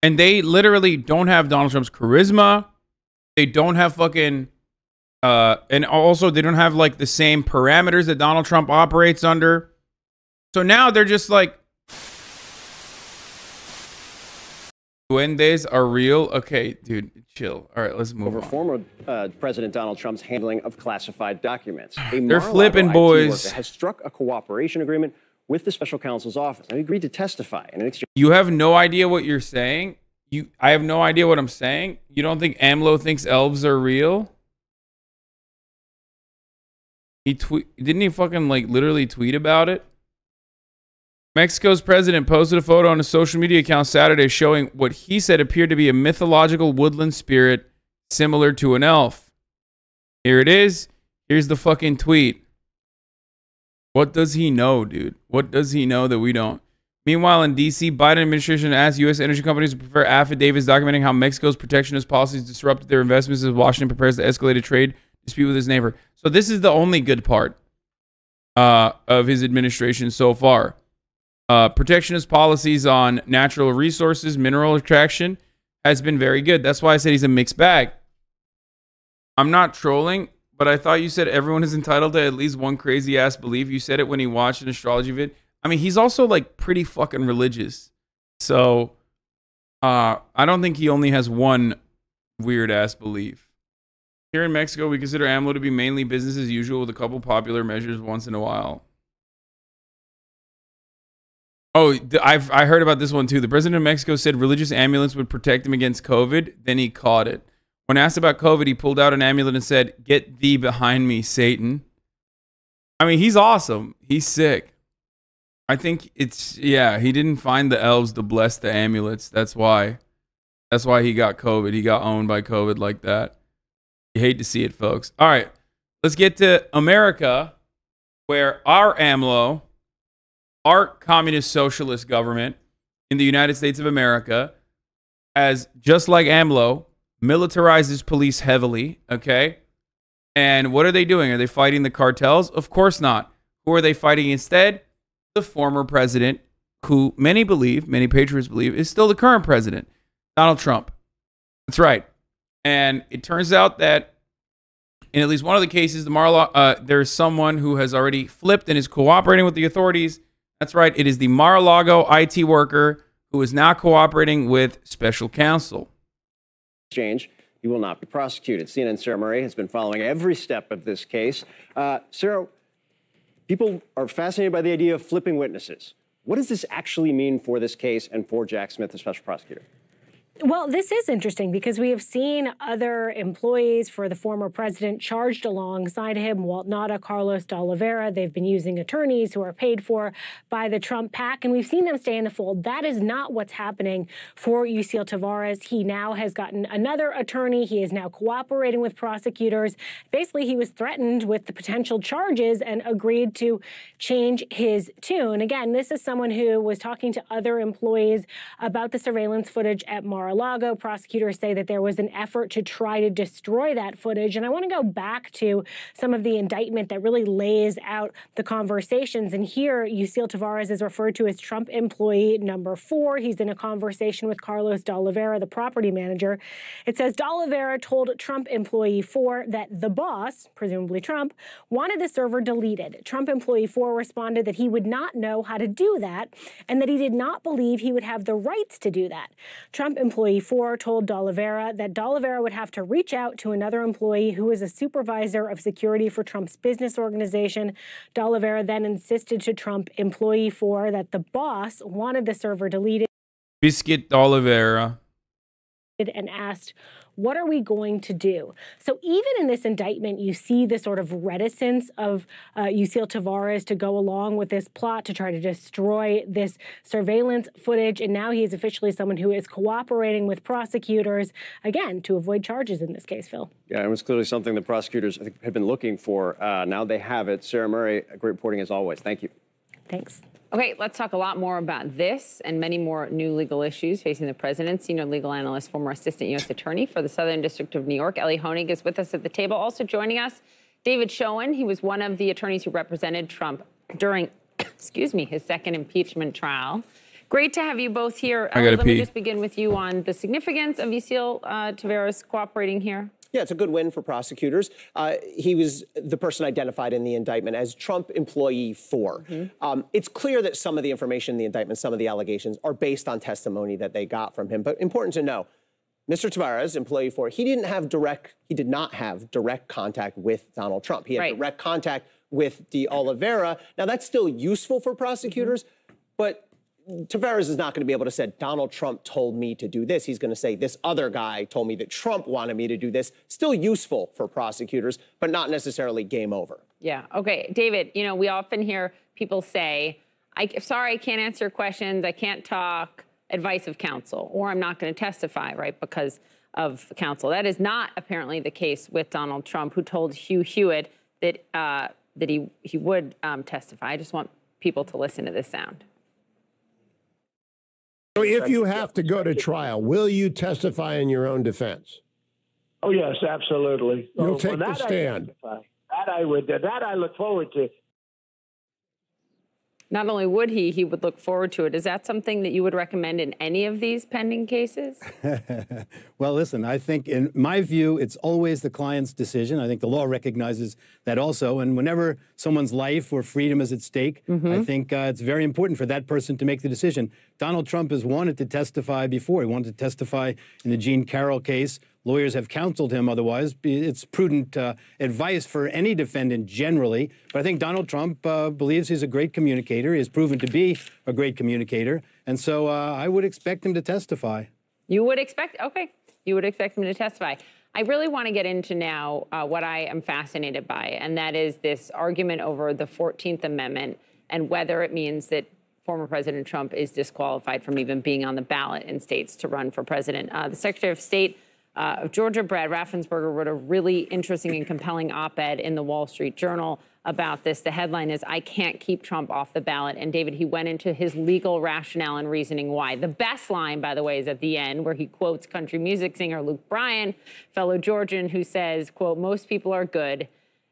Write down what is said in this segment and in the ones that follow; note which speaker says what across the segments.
Speaker 1: And they literally don't have Donald Trump's charisma. They don't have fucking, and also they don't have like the same parameters that Donald Trump operates under. So now they're just like, duendes are real. Okay, dude, chill. All right, let's move
Speaker 2: over
Speaker 1: on.
Speaker 2: Former President Donald Trump's handling of classified documents.
Speaker 1: They're flipping, boys.
Speaker 2: Has struck a cooperation agreement with the special counsel's office and agreed to testify in an exchange.
Speaker 1: You have no idea what you're saying. I have no idea what I'm saying. You don't think AMLO thinks elves are real? Didn't he fucking like literally tweet about it? Mexico's president posted a photo on his social media account Saturday showing what he said appeared to be a mythological woodland spirit similar to an elf. Here it is. Here's the fucking tweet. What does he know, dude? What does he know that we don't? Meanwhile, in D.C., Biden administration asked U.S. energy companies to prepare affidavits documenting how Mexico's protectionist policies disrupted their investments as Washington prepares to escalate a trade dispute with his neighbor. So this is the only good part of his administration so far. Protectionist policies on natural resources, mineral extraction has been very good. That's why I said he's a mixed bag. I'm not trolling, but I thought you said everyone is entitled to at least one crazy ass belief. You said it when he watched an astrology vid. I mean, he's also like pretty fucking religious. So I don't think he only has one weird ass belief. Here in Mexico, we consider AMLO to be mainly business as usual with a couple popular measures once in a while. Oh, I heard about this one too. The president of Mexico said religious amulets would protect him against COVID. Then he caught it. When asked about COVID, he pulled out an amulet and said, "Get thee behind me, Satan." I mean, he's awesome. He's sick. I think yeah, he didn't find the elves to bless the amulets. That's why he got COVID. He got owned by COVID like that. You hate to see it, folks. All right, let's get to America, where our AMLO, our communist socialist government in the United States of America, has, just like AMLO, militarizes police heavily, okay? And what are they doing? Are they fighting the cartels? Of course not. Who are they fighting instead? The former president, who many patriots believe, is still the current president, Donald Trump. That's right. And it turns out that in at least one of the cases, there's someone who has already flipped and is cooperating with the authorities. That's right. It is the Mar-a-Lago IT worker who is now cooperating with special counsel.
Speaker 2: Exchange. He will not be prosecuted. CNN's Sarah Murray has been following every step of this case. Sarah, people are fascinated by the idea of flipping witnesses. What does this actually mean for this case and for Jack Smith, the special prosecutor?
Speaker 3: Well, this is interesting because we have seen other employees for the former president charged alongside him, Walt Nauta, Carlos de Oliveira. They've been using attorneys who are paid for by the Trump PAC, and we've seen them stay in the fold. That is not what's happening for Yuscil Taveras. He now has gotten another attorney. He is now cooperating with prosecutors. Basically, he was threatened with the potential charges and agreed to change his tune. Again, this is someone who was talking to other employees about the surveillance footage at Mar-a-Lago. Prosecutors say that there was an effort to try to destroy that footage. And I want to go back to some of the indictment that really lays out the conversations. And here, Yuscil Taveras is referred to as Trump employee number 4. He's in a conversation with Carlos de Oliveira, the property manager. It says de Oliveira told Trump employee 4 that the boss, presumably Trump, wanted the server deleted. Trump employee 4 responded that he would not know how to do that and that he did not believe he would have the rights to do that. Trump employee 4 told de Oliveira that de Oliveira would have to reach out to another employee who is a supervisor of security for Trump's business organization. De Oliveira then insisted to Trump employee 4 that the boss wanted the server deleted.
Speaker 1: Biscuit de Oliveira.
Speaker 3: And asked, what are we going to do? So even in this indictment, you see the sort of reticence of Yuscil Taveras to go along with this plot to try to destroy this surveillance footage. And now he is officially someone who is cooperating with prosecutors, again, to avoid charges in this case, Phil.
Speaker 2: Yeah, it was clearly something the prosecutors, I think, had been looking for. Now they have it. Sarah Murray, great reporting as always. Thank you.
Speaker 3: Thanks.
Speaker 4: Okay, let's talk a lot more about this and many more new legal issues facing the president. Senior legal analyst, former assistant U.S. attorney for the Southern District of New York, Ellie Honig, is with us at the table. Also joining us, David Schoen. He was one of the attorneys who represented Trump during, excuse me, his second impeachment trial. Great to have you both here.
Speaker 1: I gotta
Speaker 4: Let me
Speaker 1: pee.
Speaker 4: just begin with you on the significance of Yasiel Taveras cooperating here.
Speaker 2: Yeah, it's a good win for prosecutors. He was the person identified in the indictment as Trump employee 4. It's clear that some of the information in the indictment, some of the allegations are based on testimony that they got from him. But important to know, Mr. Taveras, employee 4, he did not have direct contact with Donald Trump. He had direct contact with De Oliveira. Now, that's still useful for prosecutors, but Taveras is not going to be able to say, Donald Trump told me to do this. He's going to say, this other guy told me that Trump wanted me to do this. Still useful for prosecutors, but not necessarily game over.
Speaker 4: Yeah. Okay. David, you know, we often hear people say, sorry, I can't answer questions. I can't talk. Advice of counsel, or I'm not going to testify, right, because of counsel. That is not apparently the case with Donald Trump, who told Hugh Hewitt that he would testify. I just want people to listen to this sound.
Speaker 5: So if you have to go to trial, will you testify in your own defense?
Speaker 6: Oh, yes, absolutely.
Speaker 5: You'll take the stand.
Speaker 6: That I would. That I look forward to.
Speaker 4: Not only would he would look forward to it. Is that something that you would recommend in any of these pending cases?
Speaker 7: Well, listen, I think in my view, it's always the client's decision. I think the law recognizes that also. And whenever someone's life or freedom is at stake, I think it's very important for that person to make the decision. Donald Trump has wanted to testify before. He wanted to testify in the Jean Carroll case. Lawyers have counseled him otherwise. It's prudent advice for any defendant generally. But I think Donald Trump believes he's a great communicator. He has proven to be a great communicator. And so I would expect him to testify.
Speaker 4: You would expect, okay, you would expect him to testify. I really want to get into now what I am fascinated by, and that is this argument over the 14th Amendment and whether it means that former President Trump is disqualified from even being on the ballot in states to run for president. The Secretary of State of Georgia, Brad Raffensperger, wrote a really interesting and compelling op-ed in the Wall Street Journal about this. The headline is, "I can't keep Trump off the ballot." And David, he went into his legal rationale and reasoning why. The best line, by the way, is at the end, where he quotes country music singer Luke Bryan, fellow Georgian, who says, quote, "Most people are good."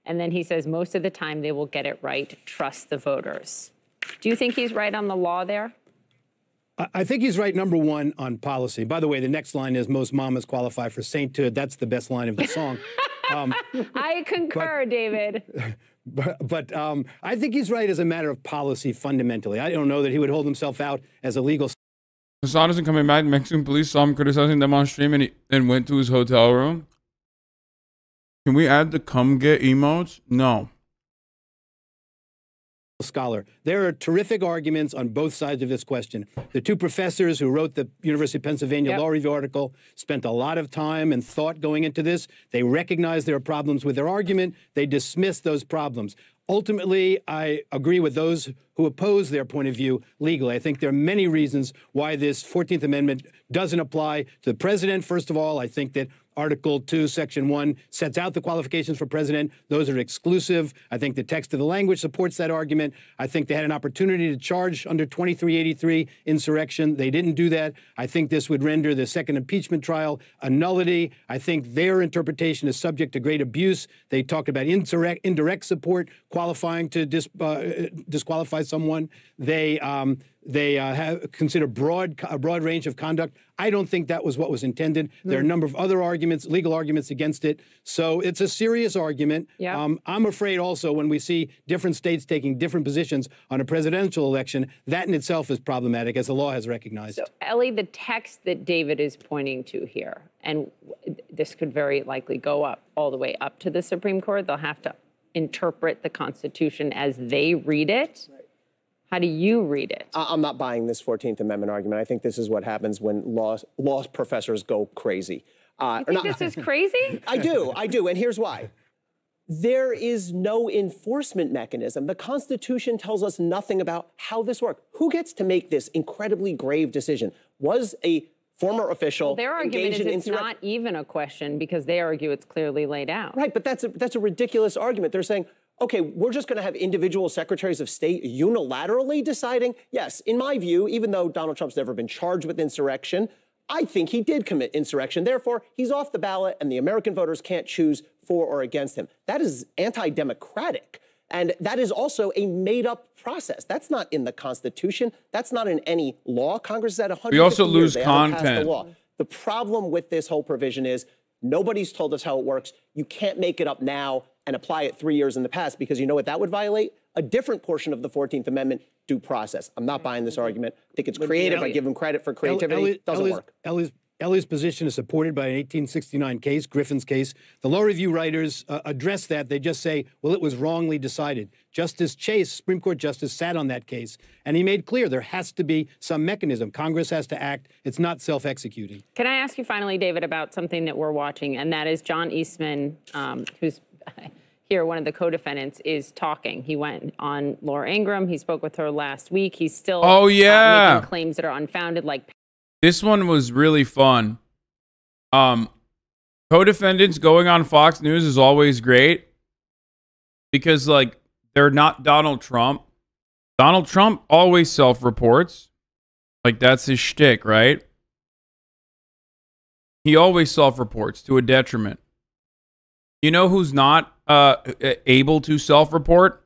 Speaker 4: And then he says, "Most of the time they will get it right. Trust the voters." Do you think he's right on the law there?
Speaker 7: I think he's right, number one, on policy. By the way, the next line is, "Most mamas qualify for sainthood." That's the best line of the song.
Speaker 4: I concur, David.
Speaker 7: But I think he's right as a matter of policy fundamentally. I don't know that he would hold himself out as a legal.
Speaker 1: Hasan isn't coming back. Mexican police saw him criticizing them on stream and went to his hotel room. Can we add the come get emotes? No.
Speaker 7: Scholar. There are terrific arguments on both sides of this question. The two professors who wrote the University of Pennsylvania Law Review article spent a lot of time and thought going into this. They recognize there are problems with their argument. They dismiss those problems. Ultimately, I agree with those who oppose their point of view legally. I think there are many reasons why this 14th Amendment doesn't apply to the president. First of all, I think that Article 2, Section 1 sets out the qualifications for president. Those are exclusive. I think the text of the language supports that argument. I think they had an opportunity to charge under 2383 insurrection. They didn't do that. I think this would render the second impeachment trial a nullity. I think their interpretation is subject to great abuse. They talk about indirect support qualifying to disqualify someone. They have consider a broad range of conduct. I don't think that was what was intended. There are a number of other arguments, legal arguments against it. So it's a serious argument. I'm afraid also when we see different states taking different positions on a presidential election, that in itself is problematic, as the law has recognized.
Speaker 4: So, Ellie, the text that David is pointing to here, and this could very likely go up all the way up to the Supreme Court. They'll have to interpret the Constitution as they read it. How do you read it?
Speaker 2: I'm not buying this 14th Amendment argument. I think this is what happens when law professors go crazy.
Speaker 4: You think this is crazy?
Speaker 2: I do, and here's why. There is no enforcement mechanism. The Constitution tells us nothing about how this works. Who gets to make this incredibly grave decision? Was a former official
Speaker 4: their argument
Speaker 2: engaged
Speaker 4: is
Speaker 2: in
Speaker 4: it's not even a question because they argue it's clearly laid out.
Speaker 2: Right, but that's a ridiculous argument. They're saying, okay, we're just going to have individual secretaries of state unilaterally deciding, yes, in my view, even though Donald Trump's never been charged with insurrection, I think he did commit insurrection. Therefore, he's off the ballot and the American voters can't choose for or against him. That is anti-democratic.
Speaker 8: And that is also a made-up process. That's not in the Constitution. That's not in any law. Congress has had 150
Speaker 1: We also
Speaker 8: years.
Speaker 1: lose
Speaker 8: They haven't passed
Speaker 1: content.
Speaker 8: the law. The problem with this whole provision is nobody's told us how it works. You can't make it up now and apply it 3 years in the past, because you know what that would violate? A different portion of the 14th Amendment, due process. I'm not buying this argument. I think it's creative. I give him credit for creativity. It doesn't work.
Speaker 7: Ellie's position is supported by an 1869 case, Griffin's case. The law review writers address that. They just say, well, it was wrongly decided. Justice Chase, Supreme Court Justice, sat on that case, and he made clear there has to be some mechanism. Congress has to act. It's not self-executing.
Speaker 4: Can I ask you finally, David, about something that we're watching, and that is John Eastman, who's here, one of the co-defendants, is talking. He went on Laura Ingraham. He spoke with her last week. He's still making claims that are unfounded, like...
Speaker 1: This one was really fun. Co-defendants going on Fox News is always great because, like, they're not Donald Trump. Donald Trump always self-reports. Like, that's his shtick, right? He always self-reports to a detriment. You know who's not able to self-report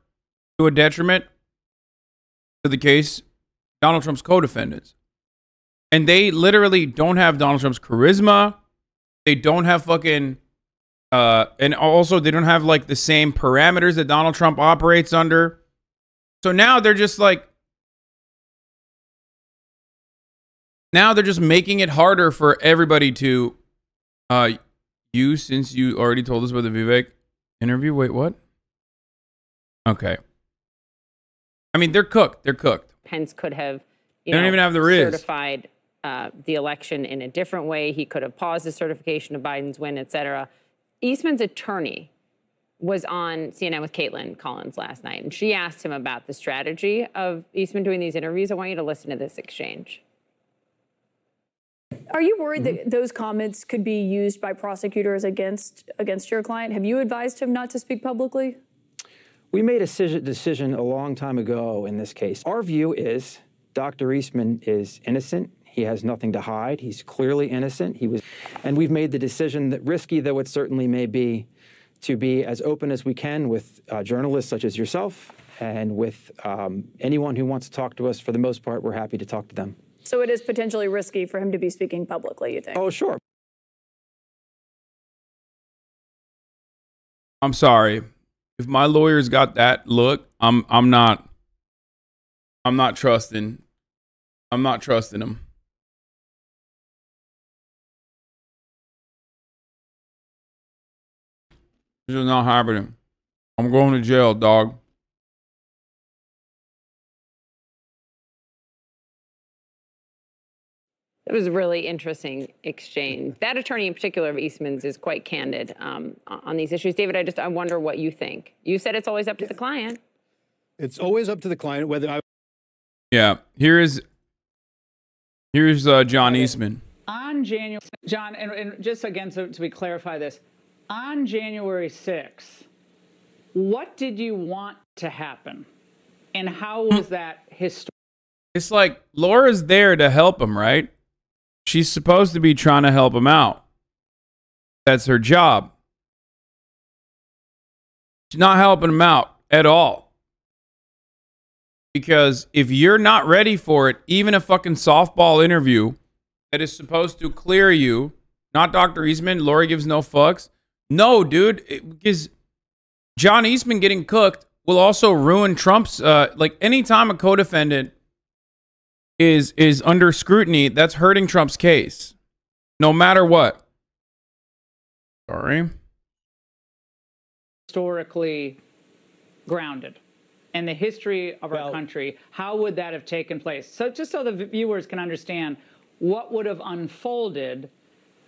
Speaker 1: to a detriment to the case? Donald Trump's co-defendants. And they literally don't have Donald Trump's charisma. They don't have fucking... and also, they don't have, like, the same parameters that Donald Trump operates under. So now they're just, like... Now they're just making it harder for everybody to... since you already told us about the Vivek interview... Wait, what? Okay. I mean, they're cooked. They're cooked.
Speaker 4: Pence could have...
Speaker 1: They don't even have the Riz.
Speaker 4: Certified the election in a different way. He could have paused the certification of Biden's win, et cetera. Eastman's attorney was on CNN with Caitlin Collins last night, and she asked him about the strategy of Eastman doing these interviews. I want you to listen to this exchange.
Speaker 9: Are you worried that those comments could be used by prosecutors against your client? Have you advised him not to speak publicly?
Speaker 10: We made a decision a long time ago in this case. Our view is Dr. Eastman is innocent. He has nothing to hide. He's clearly innocent. And we've made the decision, that risky though it certainly may be, to be as open as we can with journalists such as yourself and with anyone who wants to talk to us. For the most part, we're happy to talk to them.
Speaker 9: So it is potentially risky for him to be speaking publicly, you think?
Speaker 10: Oh, sure.
Speaker 1: I'm sorry. If my lawyer's got that look, I'm not trusting. I'm not trusting him. This is not happening. I'm going to jail, dog.
Speaker 4: It was a really interesting exchange. That attorney in particular of Eastman's is quite candid on these issues. David, I wonder what you think. You said it's always up to the client.
Speaker 7: It's always up to the client whether I...
Speaker 1: Yeah, here's John Eastman.
Speaker 11: On January, John, and just again to we clarify this, on January 6th, what did you want to happen, and how was that historic?
Speaker 1: It's like Laura's there to help him, right? She's supposed to be trying to help him out. That's her job. She's not helping him out at all. Because if you're not ready for it, even a fucking softball interview that is supposed to clear you, not Dr. Eastman, Laura gives no fucks. No, dude, because John Eastman getting cooked will also ruin Trump's, like anytime a co-defendant is under scrutiny, that's hurting Trump's case. No matter what. Sorry.
Speaker 11: Historically grounded in the history of our country, how would that have taken place? So just so the viewers can understand what would have unfolded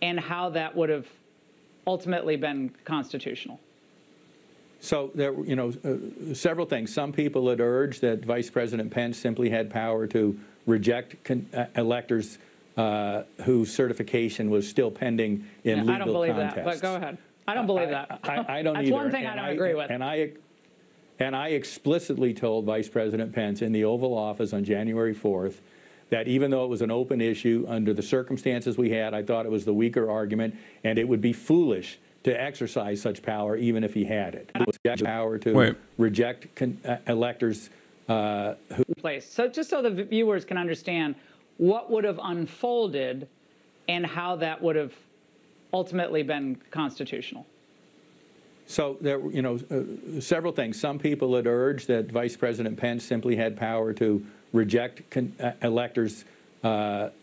Speaker 11: and how that would have ultimately been constitutional.
Speaker 12: So there, several things. Some people had urged that Vice President Pence simply had power to reject electors whose certification was still pending in legal contests.
Speaker 11: I don't believe that, but go ahead. I don't believe that.
Speaker 12: I don't
Speaker 11: That's
Speaker 12: either.
Speaker 11: One thing I don't agree with.
Speaker 12: And I explicitly told Vice President Pence in the Oval Office on January 4th that even though it was an open issue under the circumstances we had, I thought it was the weaker argument, and it would be foolish to exercise such power, even if he had it. Power to reject electors who
Speaker 11: place. So just so the viewers can understand what would have unfolded and how that would have ultimately been constitutional.
Speaker 12: So there, several things. Some people had urged that Vice President Pence simply had power to reject electors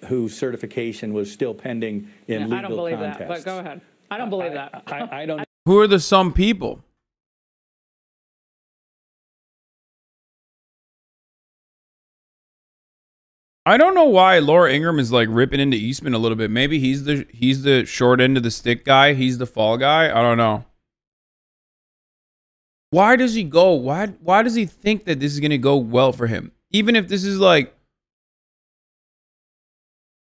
Speaker 12: whose certification was still pending in legal
Speaker 11: I don't believe
Speaker 12: contests.
Speaker 11: that, but go ahead. I don't believe that.
Speaker 12: I don't.
Speaker 1: Who are the some people? I don't know why Laura Ingraham is like ripping into Eastman a little bit. Maybe he's the short end of the stick guy. He's the fall guy. I don't know. Why does he go? Why does he think that this is going to go well for him? Even if this is like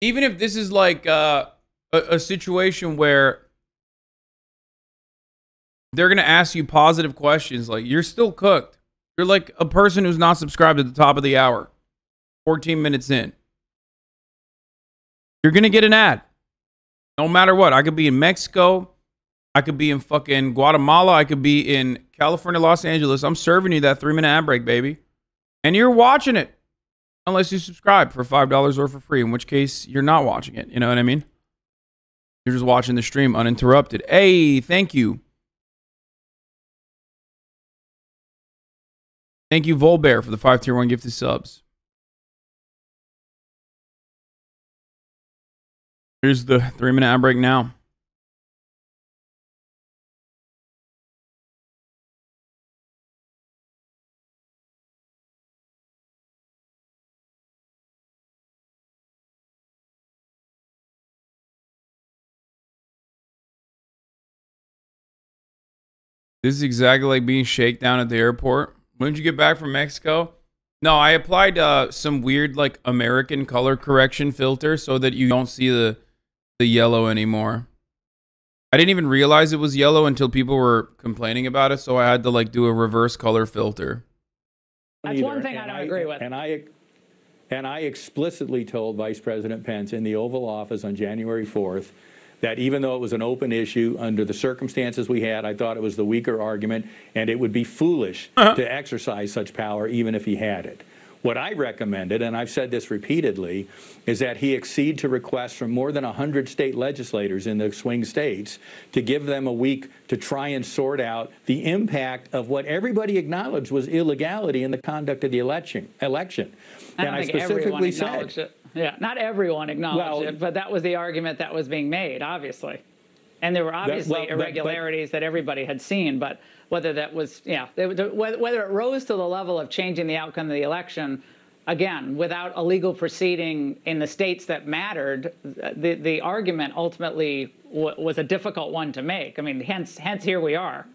Speaker 1: a situation where they're going to ask you positive questions, like you're still cooked. You're like a person who's not subscribed at the top of the hour, 14 minutes in. You're going to get an ad. No matter what. I could be in Mexico. I could be in fucking Guatemala. I could be in California, Los Angeles. I'm serving you that 3-minute ad break, baby. And you're watching it. Unless you subscribe for $5 or for free, in which case you're not watching it. You know what I mean? You're just watching the stream uninterrupted. Hey, thank you. Thank you, Volbear, for the 5 tier 1 gifted subs. Here's the 3-minute ad break now. This is exactly like being shakedown at the airport. When did you get back from Mexico? No, I applied some weird like American color correction filter so that you don't see the yellow anymore. I didn't even realize it was yellow until people were complaining about it, so I had to like do a reverse color filter.
Speaker 11: That's one thing I don't agree with.
Speaker 12: And I explicitly told Vice President Pence in the Oval Office on January 4th that even though it was an open issue under the circumstances we had, I thought it was the weaker argument, and it would be foolish to exercise such power even if he had it. What I recommended, and I've said this repeatedly, is that he accede to requests from more than 100 state legislators in the swing states to give them a week to try and sort out the impact of what everybody acknowledged was illegality in the conduct of the election.
Speaker 11: And I specifically said, it. Yeah, not everyone acknowledged it, but that was the argument that was being made, obviously. And there were obviously irregularities that everybody had seen, but whether that was, whether it rose to the level of changing the outcome of the election, again, without a legal proceeding in the states that mattered, the argument ultimately was a difficult one to make. I mean, hence here we are.